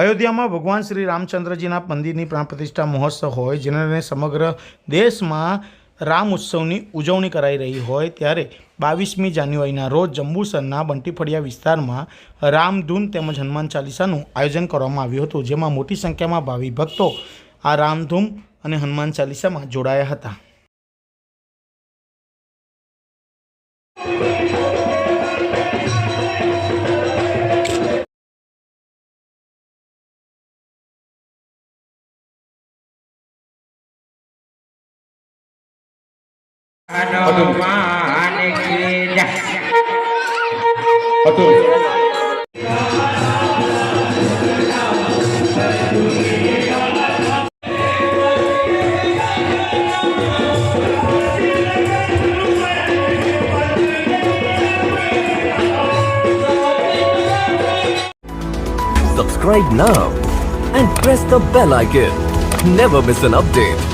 અયોધ્યામાં ભગવાન શ્રી રામચંદ્રજીના મંદિરની પ્રાણ પ્રતિષ્ઠા મહોત્સવ હોય, જેને લઈને સમગ્ર દેશમાં રામ ઉત્સવની ઉજવણી કરાઈ રહી હોય, ત્યારે 22મી જાન્યુઆરીના રોજ જંબુસરના બંટીફળિયા વિસ્તારમાં રામધૂન તેમજ હનુમાન ચાલીસાનું આયોજન કરવામાં આવ્યું હતું, જેમાં મોટી સંખ્યામાં ભાવિ ભક્તો આ રામધૂન અને હનુમાન ચાલીસામાં જોડાયા હતા. Subscribe now and press the bell icon. Never miss an update.